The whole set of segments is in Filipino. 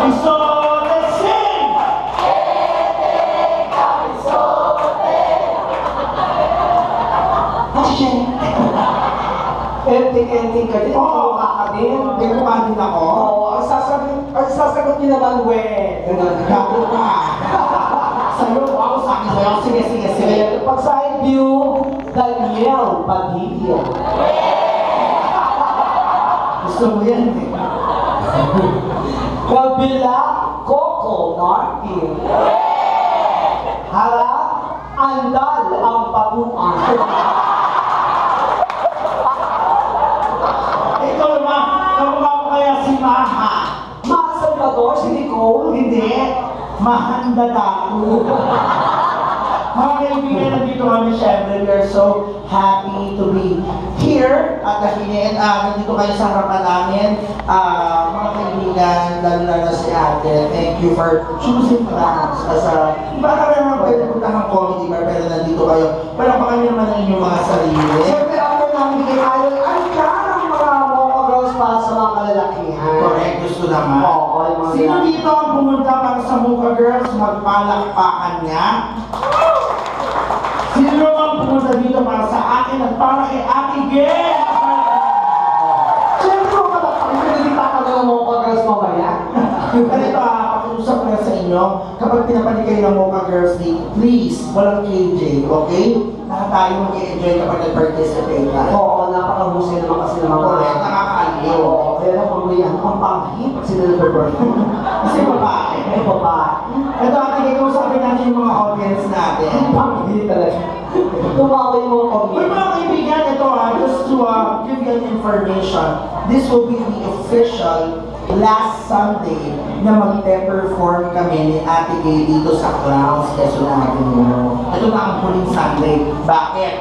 So let's sing! Ending ka din. Oo, ka din. Tingnan din ako. Oo, ang sasagot niyo naman, we. Gago ka. Sa'yo, ako sa akin sa'yo. Sige, sige, sige. Pag side view, Daniel Padilla. Gusto mo yan eh. Kabila, Coco Martin. Harap, Andal ang patuan. Ikaw naman, kamukha mo kaya si Maha. Ma Salvador, si Nicole. Hindi. Mahanda Daku. Mga kaibigan, nandito kami syempre. We are so happy to be here at Kahinin. Nandito kayo sa harapan namin. Mga kaibigan, lalo na si Ate. Thank you for choosing us as a... Baka kami naman pwede punta ng comedy bar, pero nandito kayo. Pero baka nyo naman ang inyong mga sarili. Siyempre, ako namin kinayon, ang karang mga Mocha Girls para sa mga kalalakihan. Correct, gusto naman. Oo, yung mga Sino yan. dito ang pumunta para sa Mocha Girls? Magpalakpakan nga. Sino naman pumunta dito para sa akin at para kay Ate Gay? Siyempre, palakpakan, hindi tatanong ng Mocha Girls mamaya. Ganito pakiusap ko na sa inyo, kapag pinapanig kayo ng Mocha Girls Day, please, walang KJ, okay? Lahat tayo mag-enjoy kapag nag-participate tayo. Oo, napakahusay naman kasi ng mga... Correct, nakakaaliw. Oo, kaya lang pamilyan, ang panghi pag sila nag-birthday. Kasi babae. Ay, babae. Ito ating ikausapin natin yung mga audience natin. Ang panghi talaga. Tumawa yung mga Uy, pamilya. mga kaibigan, ito just to give you an information, this will be the official last Sunday na magpe-perform kami ni Ate Gay dito sa Clowns, Quezon Avenue. Ito na ang huling Sunday. Bakit?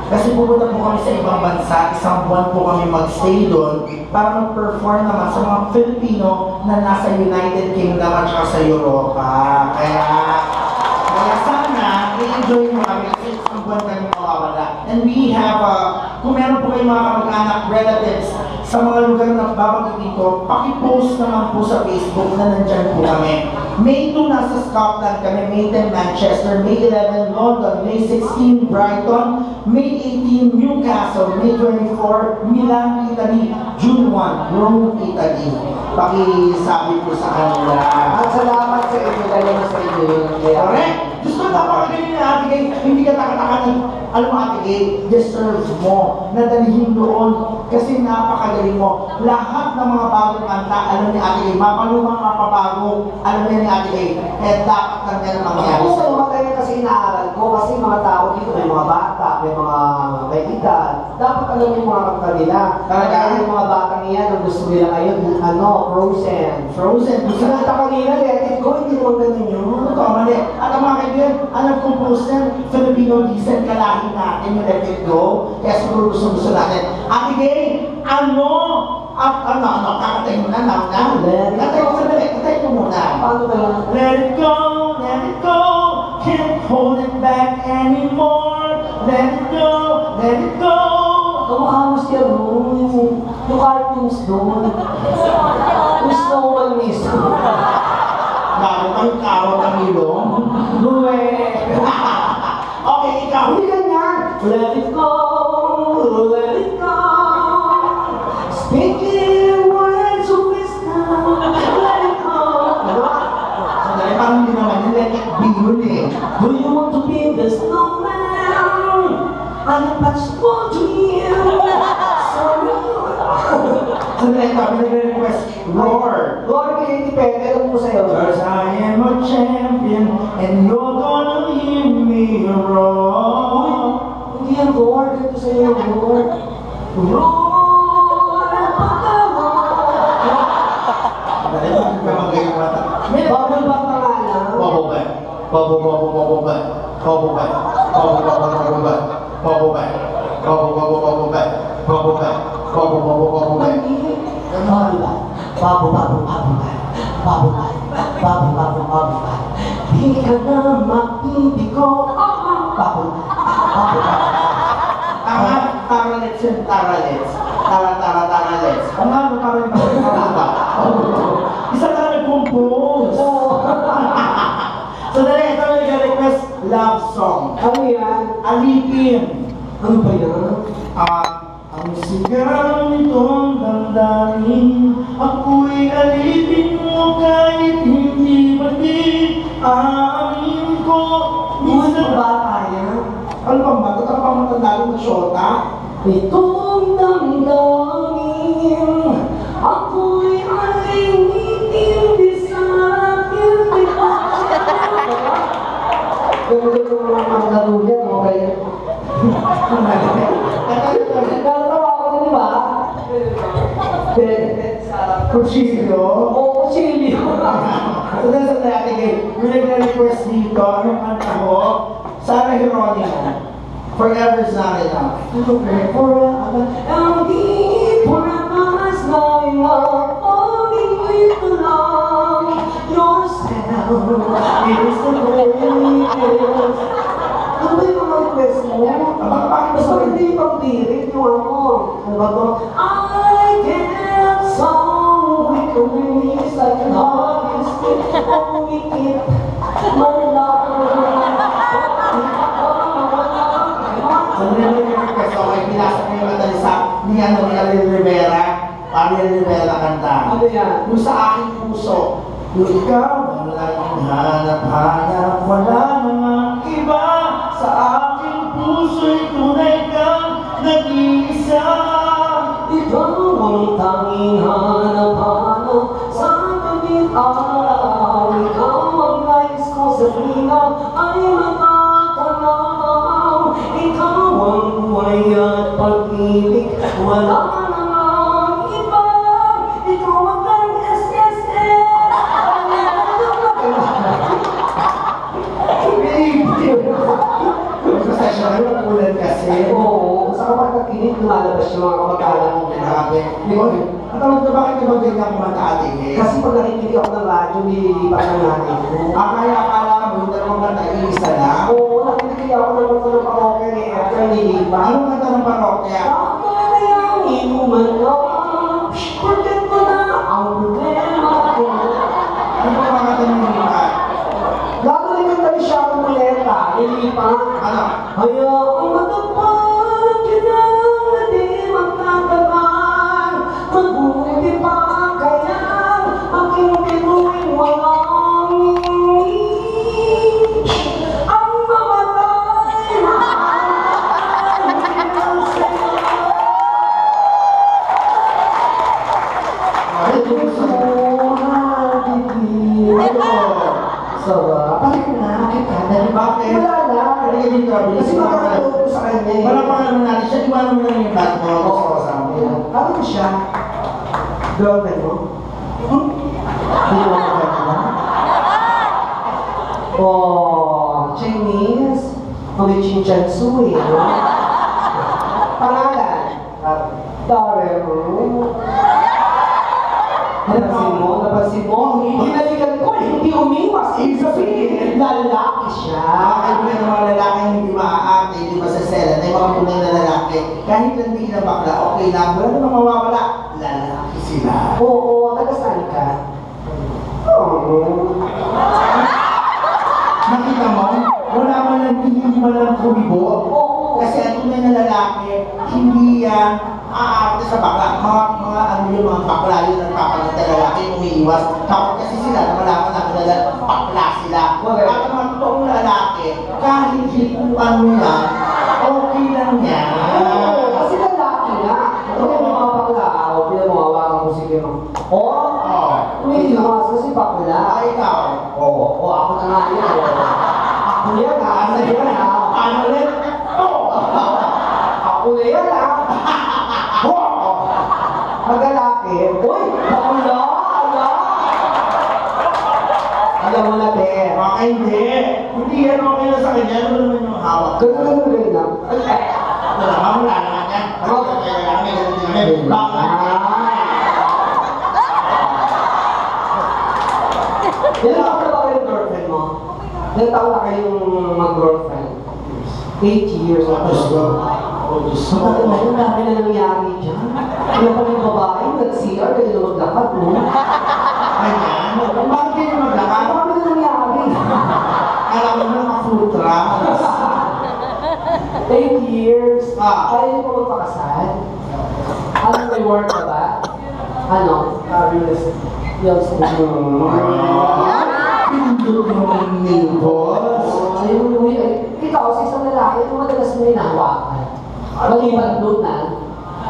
Kasi pupunta po kami sa ibang bansa, isang buwan po kami mag-stay doon para mag-perform naman sa mga Filipino na nasa United Kingdom at saka sa Europa. Kaya sana, i-enjoy mo kami kasi isang buwan kami mawawala. And we have, kung meron po kayong mga kamag-anak, relatives, sa mga lugar na babanggit ko, pakipost naman po sa Facebook na nandyan po kami. May 2 nasa Scotland kami, May 10 Manchester, May 11 London, May 16 Brighton, May 18 Newcastle, May 24 Milan, Italy, June 1 Rome, Italy. Pakisabi po sa kanila. At salamat sa inyo, dalawa sa inyo yun. Correct! Diyos ko, napakagaling na Ate Gay. Hindi ka takatakanin. Alam mo Ate Gay, deserve mo na dalhin doon kasi napakagaling mo. Lahat ng mga bagong kanta, alam ni Ate Gay, mapalumang mapabago, alam niya ni Ate Gay. Kaya dapat kang yan mangyari Ako sa sa mga ganyan kasi inaaral ko, kasi mga tao dito, may mga bata, may mga may edad. Dapat alam yung mga kanta nila. Talaga? Kaya yung mga batang iyan, ang gusto nila ngayon, Frozen. Frozen. Gusto na Sinanta kanina, let it go, hindi naman ganun yun. ito, mali. At ang mga kaibigan, alam kong poster, Filipino decent, kalahin natin yung Let It Go. Kaya siguro gusto natin. Ate Gay, kakatay mo na, Katay mo sandali, katay mo muna. Paano ba yun? Let it go, can't hold it back anymore. Let it go. Kamukha mo siya doon. Yung cartoons doon. Yung snowman mismo. Karot ang ilong. Luwe. Okay, ikaw. Hindi ganyan. Let it go. Let it go. Speaking words of wisdom. Let it go. Sandali, parang hindi naman yung let it be yun eh. Do you want to be the snowman? I'm possible to you. Sandali, kami nag-request. Roar. Lord, kaya independent. Alam mo sa'yo. Cause I am a champion and you're gonna hear me roar. Hindi yan, Lord. Ito sa'yo, Lord. Lord, pagkawa. Sandali, bakit ka magaling mata? May bubble bath na nga lang. Bubble. Di ka na maibig ko. Taralets and taralets. Taralets. Ang ano, parang isa na rin po pose. So dali, ito na nag-request love song. Ano yan? Alipin. Ano ba yan? Ang sigaw nitong damdamin, ako'y alipin mo kahit hindi pati. Aamin ko, minsan bata yan? ano pa ba? Ito pang matanda ng syota? Itong damdamin, ako'y alinitin, di sa akin, di pa. Ganda yung mga laro niya, okay? Nagkatawa ako din, di ba? Cuchillo? Oo, chili. So dahil sa dati kayo, yung nag-request dito, anong kanta ko? Sarah Geronimo. Forever's not enough. Okay, forever, and deep, forever is not enough. Only with the love yourself is the greatest. Ano ba yung mga request mo? Bakit Basta hindi pang dirit yung ano. Ano ba to? I can't song with the wings like an artist. Only keep my love. So nag-request ako, ay pinasok ko yung matalisa ni Ariel Rivera. Ariel Rivera kanta. Ano yan? Yung sa aking puso, yung ikaw ang laging hanap-hanap, wala namang iba. Sa aking puso'y tunay kang nag-iisa. Ikaw ang tanging hanap-hanap sa bawat araw. Ikaw ang nais ko sa tuwina ay matatanaw. Ikaw ang buhay at pag-ibig, wala namang iba. Ikaw ang SSS. Professional, ulan kasi. Oo, sa kapag nagkinig, lumalabas yung mga kamag-anak mo. Grabe. Di ba? At alam ko bakit ka ba ganyan kumanta ating eh? Kasi pag nakikinig ako ng radyo, nililipat ng natin ko. Kaya akala mo, yung dalawang kanta, iisa lang? Oo, nakikinig ako ng mga ng parokya ni Efra nilipat. Anong kanta ng parokya? Kakalayanin mo man lang, forget mo na ang problema ko. Ano ba mga kanta ng lipat? Gagawin ko tayo siya ng muleta, nilipat. Ano? Hayaan matapag ka na, di magtatagal. Mabuti pa kaya, aking pinuwing walang ang mamatay na Sawa. Bakit na? Bakit? Wala na. Halika dito, bilis Kasi mo naman. makakatulog ko sa kanya eh. Wala pa naman natin siya, iwanan mo lang yung bat mo. Gusto ko sa amin. Ano ko siya? Girlfriend mo? Hindi mo girlfriend mo? Oh, Chinese. Mga chinchansu eh. No? Pangalan? Darren. Napansin mo? Hinalikan ko, hindi umiwas. Ibig sabihin, lalaki siya. Bakit may mga lalaki hindi maaarte, hindi masasela, na yung mga tunay na lalaki, kahit hindi na bakla, okay lang, wala namang mawawala, lalaki sila. Oo, taga saan ka? Oo. Nakita mo, wala man lang, hindi man lang kumibo. Oo. Kasi ang tunay na lalaki, hindi yan aarte sa bakla. Mga ano yung mga bakla yun ang papalit na lalaki, umiiwas. Tapos kasi sila, namalaman namin na bakla sila. Okay. At ang mga totoong lalaki, kahit hipuan mo yan, okay lang yan. Oo, kasi lalaki nga. Ito yung mga bakla. O, pinamawawakan mo sige mo. Oo? Oo. Umiiwas kasi bakla. Ay, ikaw. Oo, ako na nga yan. Ako yan ha, ano yan ha? Ano ulit? Oo. Ako na yan ha? Oo! Pag lalaki, uy! Bakla! Ala! Alam mo na, te. Baka hindi. Hindi yan okay na sa kanya. Ano naman yung hawak? Ganun lang. Wala ka, wala naman yan. Ano ka kaya lalaki? Ganun din kami. Baka. Ilan taon na ba kayong girlfriend mo? Ilan taon na kayong mag-girlfriend? 8 years na Diyos ko. Oh, Diyos ko. Ang dami na nangyari dyan. Ilan pa yung babae, nag-CR, kaya lumaglakad mo. Ayan. Bakit kayo maglakad? Ano kami na nangyari? Alam mo na food trucks. 8 years. Ah. Kaya niyo po magpakasal? Ano may work ka ba? Ano? Real estate. Pindot mo ng neighbors. Ikaw, sa isang lalaki, ito madalas mo hinahawakan. Maliban doon na,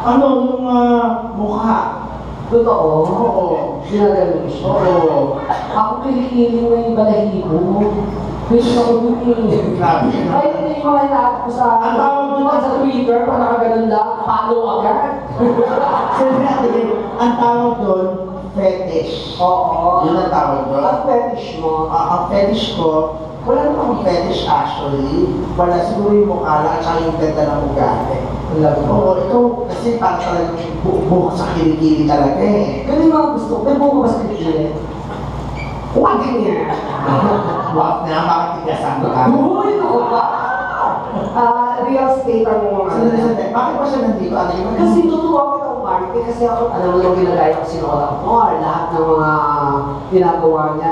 Ano yung mukha? totoo. Oo. Ginagaling siya. Oo. Ako kilikiling na yung balahibo. Pwede ako yung Grabe. kahit na yung mga inaat ko sa, Ang tawag doon sa Twitter, pag nakaganon lang, follow agad. Siyempre natin, ang tawag doon, fetish. Oo. Yun ang tawag doon. Ang fetish mo. Ang fetish ko, wala naman akong fetish actually. Wala siguro yung mukha lang at saka yung ganda ng ugali. Alam mo. Oo, ito kasi parang talagang buhok sa kilikili talaga eh. Ganun yung mga gusto ko. May buko ba sa kilikili? Huwag ganyan. Wag na, bakit tigasan ka? Uy, ako ba? Real estate ang mga Sandali, bakit ba siya nandito? Ano yung kasi tutuwa ko ng Marty kasi ako, alam mo yung ginagaya ko si Lola Amor, lahat ng mga ginagawa niya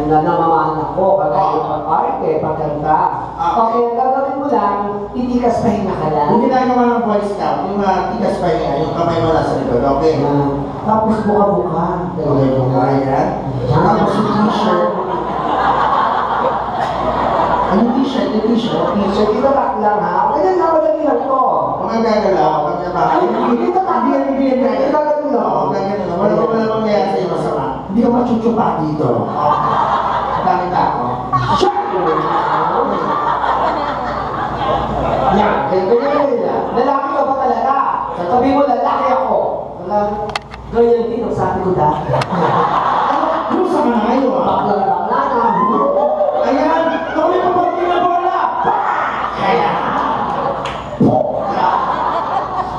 namamahan ako, kagaya yung pag-arte, pagkanta. Okay, ang gagawin mo lang, itikas pahinga ka lang. Yung ginagawa ng Boy Scout, yung tigas pa niya, yung kamay mo nasa likod, okay? Tapos buka-buka. Okay, yan. Tapos yung t-shirt. Ano yung t-shirt? Yung t-shirt? T-shirt, itatak lang ha. Ganyan na, madali lang to. Mga gagalaw, pag nabahay. Hindi gagalaw lang. Oo, gagalaw lang. Wala mangyayari sa iyo masama. Hindi ka machuchupa dito. Dami tao. Yan, ganyan. Lalaki ka ba talaga? Sabi mo, lalaki ako. Wala. Ganyan din ang sabi ko dati. Ano sa mga ngayon? Bakla na. Ayan! Kami pa ba pinabola? Kaya!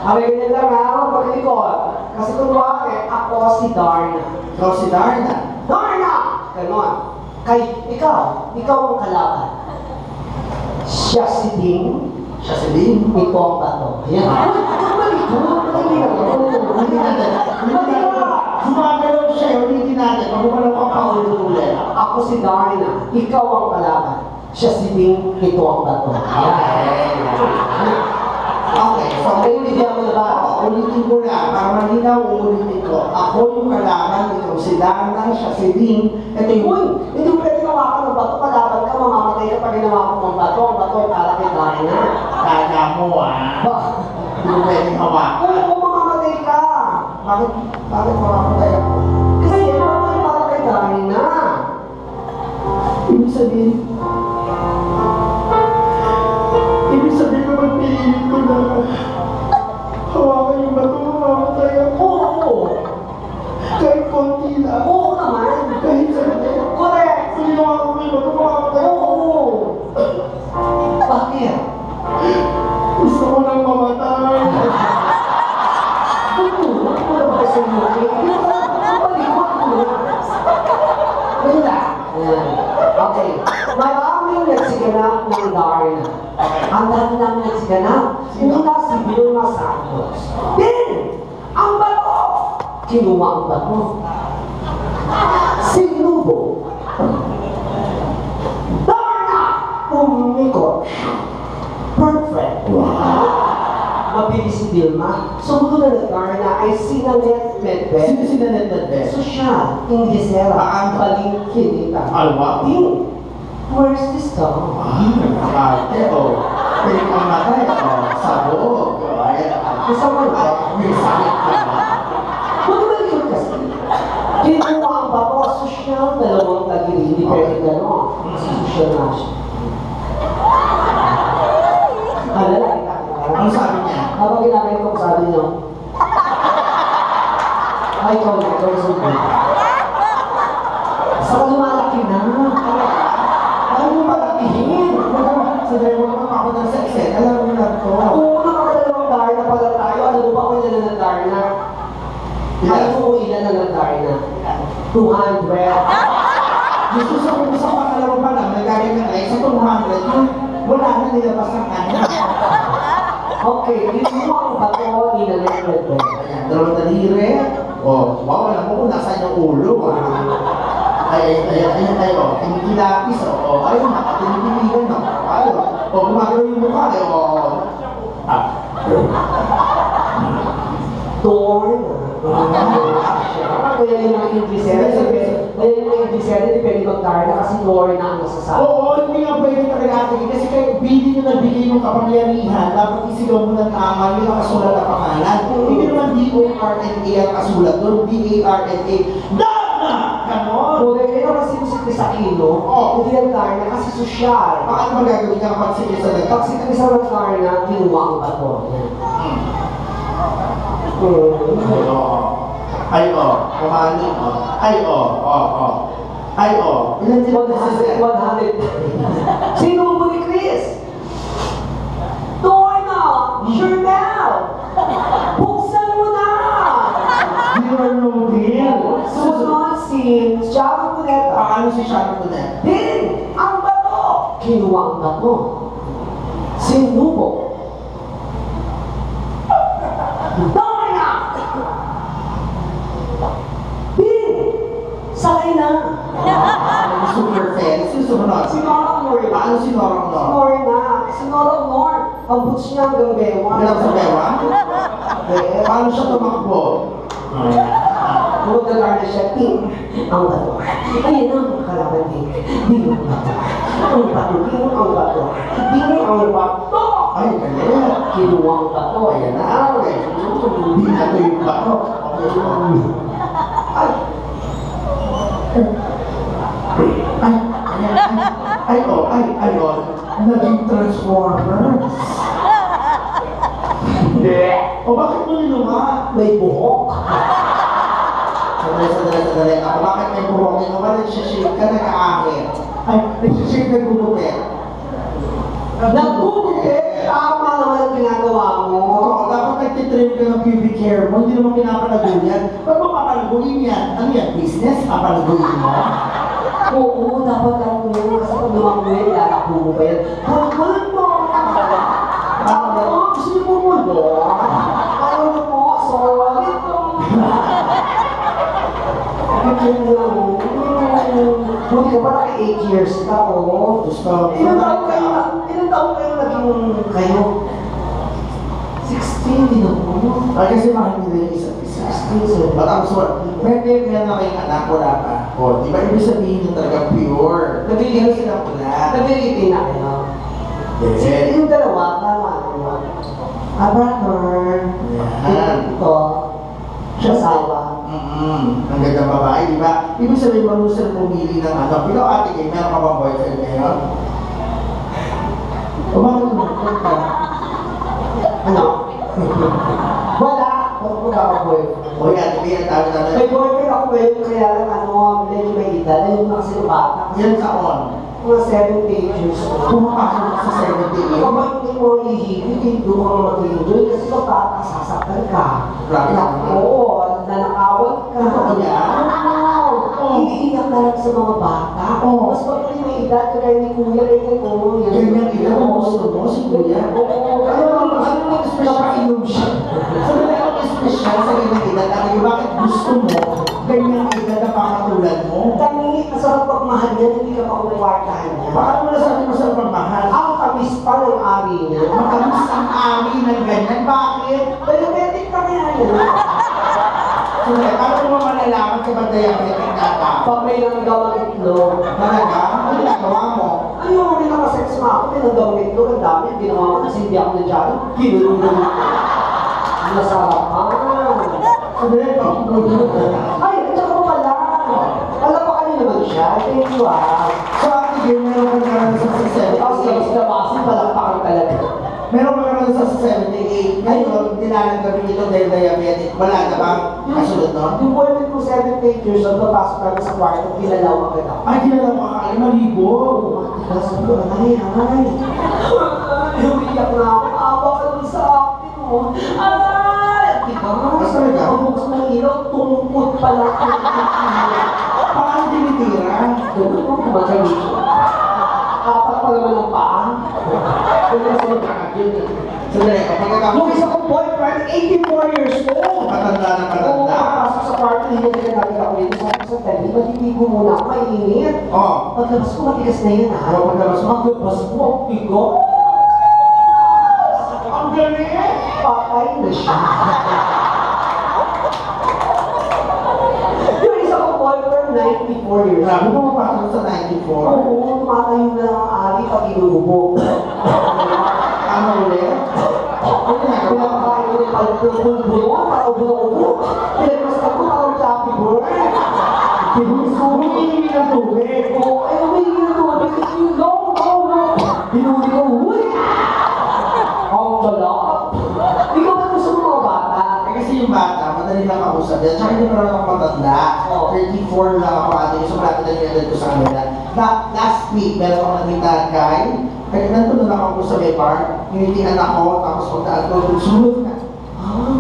Ang ganyan lang ha, paglikod. Kasi kunwari, ako si Darna. Ikaw si Darna. Darna! Ganon. Kay, ikaw ang kalaban. Siya si Ding. Siya si Lynn. Ito ang bato. Yan. Malikod. Madali lang. Hindi natin. Gumagalaw siya, ulitin natin. Pag gumalaw ka pa, ulit-ulit. Ako si Darna. Ikaw ang kalaban. Siya si Ding. Ito ang bato. Yan. Okay, so Naiintindihan mo na ba? ulitin ko na, para malinaw, uulitin ko. Ako yung kalaban, ikaw si Darna, siya si Lynn. Ito yung... Uy, hindi mo pwede hawakan ng bato. Kalaban ka, mamamatay ka pag hinawakan mo ang bato. Ang bato ay para kay Darna. Kaya mo Ba? Hindi mo pwedeng hawakan. Oo, mamamatay ka. Bakit mamamatay ako? Kasi ang bato ay para kay Darna. Ibig sabihin naman piliin ko na hawakan yung bato, mamamatay ako. Oo. Kahit konti lang. Oo naman. Kahit sandali. Correct. Kung hinawakan ko yung bato, mamamatay ako. Oo. Bakit? Gusto ko nang mamatay. Tutulog ko na ba kasi mo? Palikot mo. Wala. Okay. Maraming nagsiganap ng Darna. Ang dami namin nagsiganap. Una si Vilma Santos. Then, ang bato! Kinuha ang bato. Sinubo. Darna! Umikot. Perfect. Mabilis si Vilma. Sumunod na ng Darna ay sinanet Medved. Sino si Nanette Medved? Sosyal, Inglesera, ang balingkinita. Alwa? Ding, where's this dog? Nakakarte o. Pwede kang matay o. Sabog. Ayan. Gusto mo ba? May sakit ka ba? Magbalikod kasi. Kinuha ang bato, sosyal, dalawang tagili, hindi pwede gano'n. Sosyal na siya. Alala, kita ko. Ano sabi niya? Habang ginamit ko, sabi niyo, ay, ikaw yung sulit. Saka lumalaki na. Ano mo malakihin? Sa dalawang mga ako ng sex alam mo na ito. Oo, nakakadalawang Darna pala tayo. Ano ba kung ilan na ng Darna? Alam mo kung ilan na ng Darna? 200. Gusto sa pangalawa pa lang, nagagay na sa 200, yung wala na nilabas ng kanya. Okay, kinuha ang bato ni Nanette Medved. Ayan, dalawang daliri. Oh, wow, alam mo kung nasaan yung ulo. Ayan tayo. Kinikilapis, ayun, nakatinipigan na. Ayun. Gumagalaw yung mukha, Kaya yung mga English pwede mag-Darna kasi Lorna ang nasasabi. Oo, hindi nga pwede talaga atin. Kasi kayo, hindi nyo nabigay yung kapangyarihan, dapat isigaw mo ng tama yung nakasulat na pangalan. Hindi naman D-O-R-N-A ang kasulat doon, D-A-R-N-A. Darna! Ganon! Kaya kasi si Chris Aquino, hindi ang Darna kasi sosyal. Paano magagawin ka kapag si Chris Aquino? Pag si Chris ang Darna, kinuha ang bato. Kumanin, Ilan sila 100. Sino mo ni Chris? Dorna! Chernel! Buksan mo na! You're no deal. Susunod si Sharon Cuneta. Paano si Sharon Cuneta? Din! Ang bato! Kinuha ang bato. Sinubo. Dorna! Din! Sakay na! Super fair. Susunod. Si Nora Nor. Paano si Nora Nor? Si Nora Nor. Ang boots niya hanggang bewa. Alam sa bewa? Paano siya tumakbo? Magdagar na siya, ting, ang bato. Ayun ang kalaban din. Ding ang bato. Ang bato, ding ang bato. Ding ang bato. Ay, galing. Kinuha ang bato. Ayan na. Hindi na ito yung bato. Naging Transformers. Hindi. O bakit mo nilunga? May buhok. Sandali. Ako, bakit may buhok? Ino ba nagsishake ka, nag-aahit? Ay, nagsishake, nagugupit. Nagugupit? Tama naman ang ginagawa mo. Oo, dapat nagtitrim ka ng pubic hair mo, hindi naman pinapalaguin yan. Ba't mo papalaguin yan? Ano yan, business? Papalaguin mo? Oo, dapat lang mo. Kasi pag lumanguin, lalakbo mo ba yan? Bulbul mo! Gusto niyo mo mulo? Ayaw na po, sorry po. Buti ka pa naka 8 years ka, oh. Gusto. Ilang taon kayo naging kayo? 16 din ako. Ay, kasi mahal nila yung isa't isa. 16, sir. Ba't ang suwat? May na kayong anak, wala pa. O, di ba ibig sabihin yung talaga pure? Nabigyan sila pula. Nabilitin na kayo. Yes. Yung dalawa, tama naman. Brother. Yan. Ito. Siya asawa. Ang ganda babae, di ba? Ibig sabihin marunong sila pumili ng ano. Ikaw ate kayo, meron ka bang boyfriend ngayon? O bakit tumutulog ka? Ano? Wala. Wala ako boyfriend. O yan, ibig ang tawag namin. May boyfriend ako ngayon, kaya lang ano, medyo may edad. Ayun na kasi ng bata. Yan sa on. Mga 70 years old. Pumapasok ka sa 78. Kapag hindi mo ihigit, hindi mo mag-enjoy kasi sa bata, sasaktan ka. Grabe naman. Oo, nanakawan ka. Totoo yan? Oo. Iiyak na lang sa mga bata. Oo. Mas pag may edad, kaya ni Kuya, kaya ko. Ganyan edad ang gusto mo, si Kuya? Oo. Ano special inom siya? Sabi na ano special sa ganyang edad? Ano, bakit gusto mo ganyang edad na pangatulad mo? Kami, masarap pagmahal niya, hindi ka pa kumuwartahan niya. Bakit mo nasabi mo sa pagmahal? Ang tamis pa ng ari niya. Matamis ang ari ng ganyan. Bakit? Diabetic ka kaya yun. So, paano mo malalaman ka ba diabetic na ka? Pag may nanggaw ang itlog. Talaga? Ano ginagawa mo? Ayun, may nakasex na ako, may nanggaw ang itlog, ang dami, ang ginawa ko, kasi hindi ako na dyan. Kinulungan ko. Nasarapan. Sabi na, pakikulunan ka. Ay, ito ko pala. Alam ko kanina naman siya. Thank you ah. So, ate Gay, meron ka naman sa Tapos 78. tapos labasin, palakpakan talaga. Meron ka naman sa 78. Ngayon, tinanggapin ito dahil diabetic. Wala na bang kasunod nun? Yung boyfriend ko 78 years old, papasok kami sa kwarto, kinalawa ka na. Ay, kilala mo ka, 5,000. Sabi ko, ay. Umiyak na ako, awa ka dun sa akin mo. Ay! Diba? Talaga? Ang bukas ng ilaw, tungkot pala. Paano tinitira? Ganun mo, kumagalit siya. Apat pa naman ang paa. Sandali, kapag Yung isa kong boyfriend, 84 years old. matanda na Oo, matanda. nakapasok sa party, hindi na natin ako dito. Sabi ko sa tabi, matitigo muna ako, mainit. Oh. Paglabas ko, matigas na yan, ha? Oo, paglabas mo. Paglabas ko, ang bigo. Ang galing! Patay na siya. Yung isa kong boyfriend, 94 years Grabe old. mo mapasok sa 94. Oo, tumatayo na lang ang ari pag inuubog. Ano ulit? Ano ginagawa? Pinapakain ko ng palpulbulon, paubo-ubo. Pinagmasdan ko parang Happy Bird. Pinuso. Humihingi ng tubig. Oo, ay humingi na tubig. No, no, no. Binuli ko, huy! Ang dalap. Ikaw ba gusto mo mga bata? Kasi yung bata, madali lang kausap yan. Tsaka hindi naman ako matanda. Oo. 34 lang ako ate. So malapit na yung edad ko sa kanila. Last week, meron ako nakita kay nandun na ako sa may park. Hinitian ako, tapos pagdaan ko, sumunod na.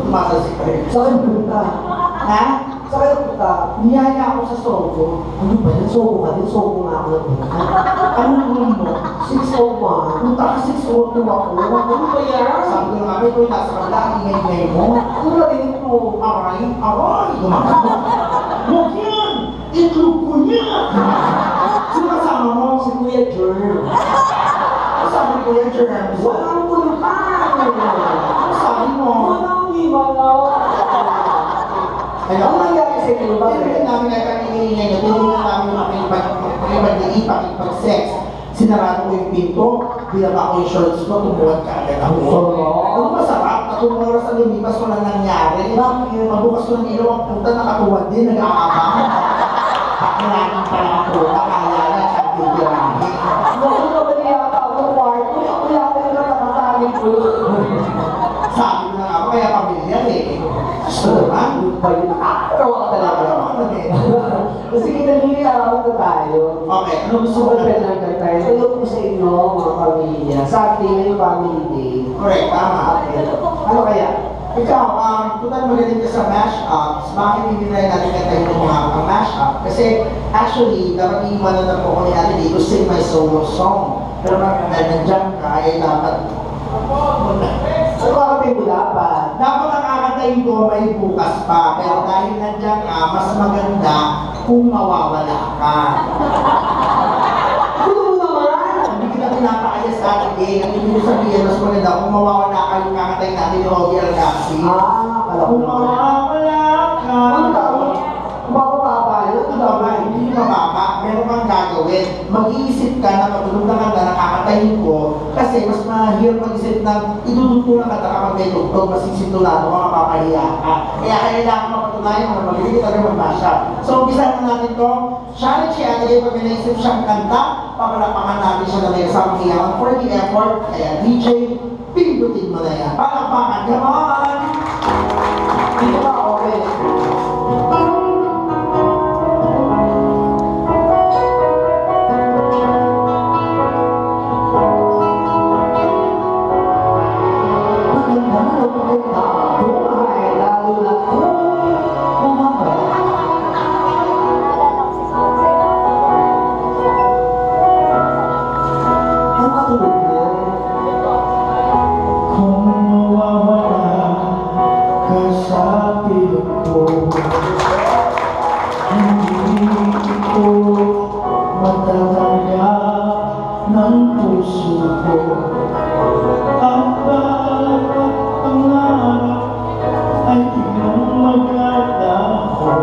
Tumasa si Craig. Saan punta? Ha? Saan punta? Niyaya ako sa Sogo. Ano ba yan? Sogo ka din? Sogo nga ako ng punta. Anong room mo? 601. Punta ka 602 ako. Ano ba yan? Sabi ko nga, ito yung nasa kabila, ang ingay-ingay mo. Ano narinig mo? Aray, gumagawa. Huwag yan! Itlog ko yan! Sino kasama mo? Si Kuya Jerm. Sabi ko yan, Jerms. Walang tulukan! Ano sabi mo? Walang himalaw! Ano nangyari sa inyo ba? Tinignan namin na kaningin nyo, tinignan namin makipag-liit, makipag-sex. Sinarado ko yung pinto, binaba ko yung shorts ko, tumuwag ka agad ako. Ano masarap? Tatlong oras ang lumipas ko lang nangyari. Bakit? Magbukas ko ng ilaw, ang puta nakatuwad din, nag-aabang. Pakilanin pala ang puta, kaya na, siya bigirahin. Bakit ka ba niya ako ng kwarto? Ako yata yung nakakataling ko. Sabi ko na nga, kaya pamilyar eh. Gusto naman. Ano ba yun? Nakakatawa ka talaga. Sige, nalilarawan na tayo. Okay, ano gusto mo na? Super tayo. Hello po sa inyo, mga pamilya. Sa ating ngayong family day. Correct, tama. Ano kaya? Ikaw, total magaling ka sa mashups, bakit hindi na natin kantahin ng mga ang mashup? Kasi actually, dapat iiwanan na po ko ni Ate Lee to sing my solo song. Pero dahil nandiyan ka, ay dapat Ano ba kami dapat? dapat ang kakantahin ko may bukas pa. Pero dahil nandiyan ka, mas maganda kung mawawala ka. Ano mo naman? Hindi kita pinapakaya sa Ate Lee. Ang ibig sabihin, mas maganda kung mawawala ka yung kakantahin natin ni Ogie Alcacid. Kala ko Kung naman. mawawala ka. Ano tawag? Mababa yun? Ito ba, hindi mababa, meron kang gagawin. Mag-iisip ka na patulog na kanta na kakatayin ko kasi mas mahirap mag-isip ng idudutulan ka na kapag may tugtog, masisintunado ka, mapapahiya ka. Kaya kailangan mapatunayan mo na magaling ka rin mag-mashup. So, umpisa na natin to. Challenge si Ate Lee pag may naisip siyang kanta, papalapakan natin siya na may isang hiyawan for the effort. Kaya DJ, pindutin mo na yan. Palakpakan, come on! Dito ba? Okay. Kung mawawala ka sa piling ko, hindi ko matatanggap ng puso ko. Ang bawat pangarap ay iyong maglalako.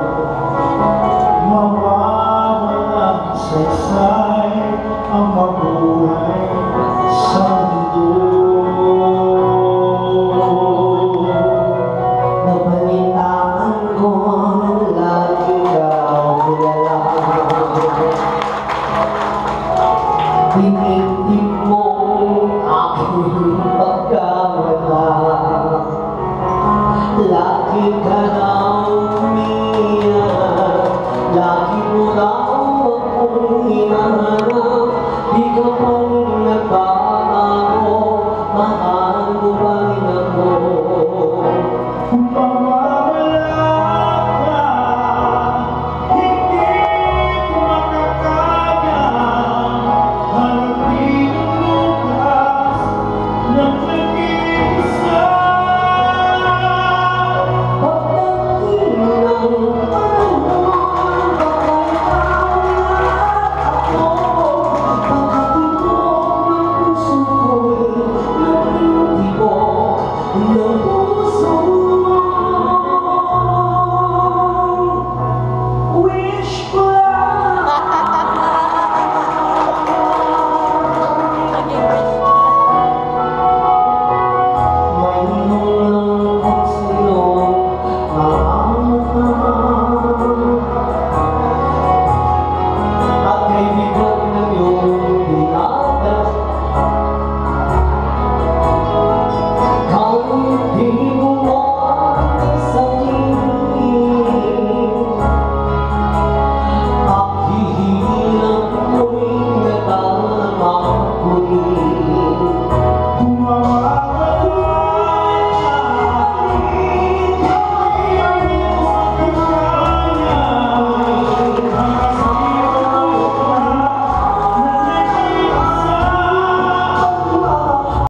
Mawawala sa isay ang mabuhay sa